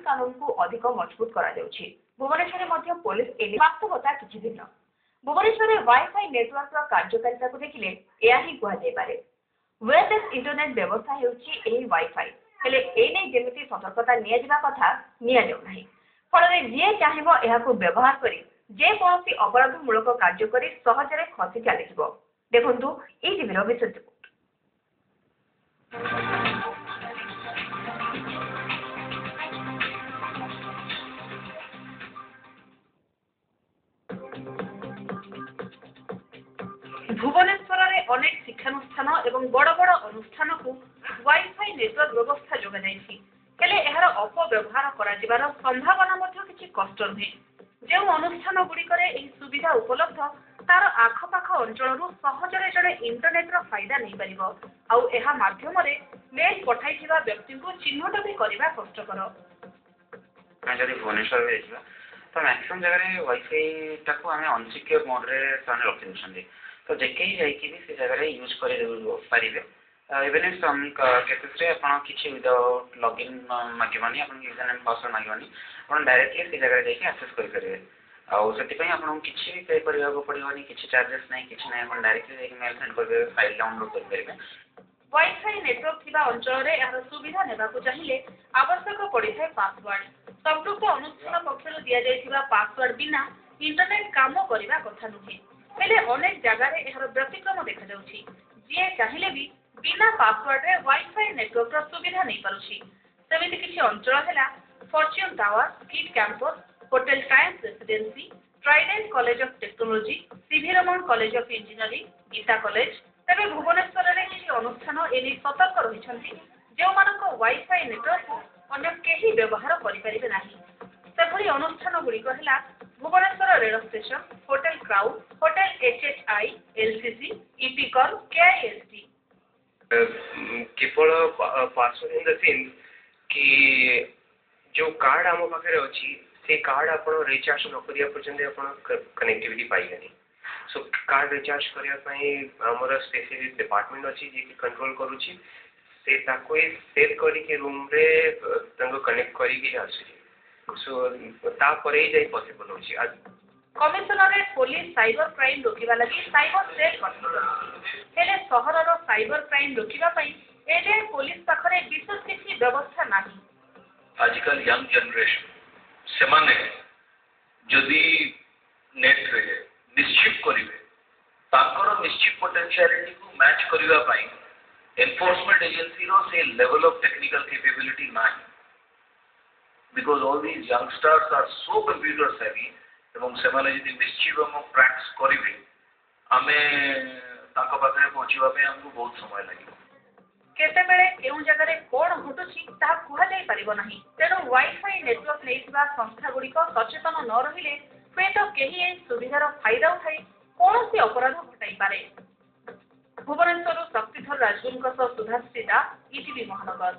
कानून को अधिक मजबूत करा जाउछि। भुवनेश्वर मध्य पुलिस एने वास्तवता किछि भिन्न। भुवनेश्वर वाईफाई नेटवर्क कार्यकारिता को देखिले एया ही कुहा जाय पारे। वायरलेस इंटरनेट व्यवस्था हेउछि एही वाईफाई हेले एने जेमिति सतर्कता निया जिबा कथा निया जाउ नाही। फलरे जे चाहिबो एहाको व्यवहार करी जे कोनोसी अपराधमूलक कार्य करी सहजरे खसी चलीजिबो। देखंतु एई टीवीर विशेष रिपोर्ट। भुवनेश्वर में अनेक शिक्षानुष्ठान एवं बड़ बड़ अनुष्ठान को वाईफाई नेटवर्क व्यवस्था जोगा जाइछि। हेले एहार अपव्यवहार करा जिबार संभावना मध्य किछि कष्ट नुहे। जो अनुष्ठान गुड़िकरे एही सुविधा उपलब्ध तार आखपाख अंचलरू सहजरे जड़े इंटरनेट रो फायदा नहीं पारिबो आउ एहा माध्यम रे मेल पठाइथिबा व्यक्ति को चिन्हट भी करबा कष्टकर। जदि भुवनेश्वर में तो मैक्सिमम जगह वाईफाई टाको आम अनसिक्योर मोड रे रखी दूसरी तो जेके ही जाइए भी से जगह यूज करेंगे इवेन सम केसेस किसी विदाउट लॉगिन मागवानी यूजर नेम पासवर्ड मागवानी आप डायरेक्टली से जगह जाइए आक्सेस करेंगे आपाई आपको किसी भी पे करने को पड़ोनी किसी चार्जेस नहीं कि ना आप डायरेक्टली मेल सेंड करेंगे फाइल डाउनलोड करेंगे। वाईफाई नेटवर्क थिबा अंचल रे यार सुविधा नेबाकु चाहिए आवश्यक पड़िଥାଏ पासवर्ड। संपृक्त अनुष्ठान पक्षर दिया जाइथिबा पासवर्ड बिना इंटरनेट काम करबा कथा नुहे। हेले अनेक जगह रे यार व्यतिक्रम देखा जाउछि। जे चाहिले भी बिना पासवर्ड रे वाईफाई नेटवर्क रो सुविधा नहीं पारुछि। सेमिति किछि अंचल हैला फॉर्च्यून टावर, किड कैंपस, होटल साइंस residency, Trident College of Technology, CV Raman College of Engineering, Gita College. तेरे भुवनेश्वर रे किछि अनुष्ठान एने सतर्क रहिछन्ति जो मानको वाईफाई नेटवर्क को अन्य केही व्यवहार करि परिबे नाही। सेभली अनुष्ठान गुड़िक है भुवनेश्वर रेल स्टेशन, होटेल क्राउड, hotel HHI, LCC, IPICOL, KIST। केवल पासवर्ड इन द सेंस कि जो कार्ड आम पाखे अच्छी से कार्ड आप रिचार्ज न करिया पर्यंत आप कनेक्टिविटी पाइबेनी। सो कार्ड रिचार्ज करने आमर स्पेसिफिक डिपार्टमेंट अच्छी जी कंट्रोल करुच्ची से सेट करके रूम रे कनेक्ट करके आसुची। सो तापर ही जाई पॉसिबल होची। कमिशनरेट पुलिस साइबर क्राइम रोकिबा लगी साइबर सेल गठन हेले सहर रो साइबर क्राइम रोकिबा पई एजे पुलिस पाखरे विशेष किछि व्यवस्था नाही। आजकल यंग जनरेशन से माने जदि नेट रे निश्चित करिवे ताकर निश्चित पोटेंशियलिटी को मैच करिवा पई एनफोर्समेंट एजेंसी रो से लेवल ऑफ टेक्निकल कैपेबिलिटी नाही। Because all these youngsters are so computer savvy एवं से माने जदि निश्चित हम प्रैक्टिस करिवे आमे ताको पाखरे पहुंचीबा पे हमको बहुत समय लागिबो। केते बेले केउ जगह रे कोन घटुछि ता कुहा जाय परिबो नाही। तेनो वाईफाई नेटवर्क लेथिबा संस्था गुड़िक सचेतन न रहिले हुएत केही ए सुविधार फायदा उठाई कौनसी अपराध घटाई पारे। भुवनेश्वर शक्तिधर राजगुरुଙ୍କ सह सुधाश्री दास, ETV महानगर।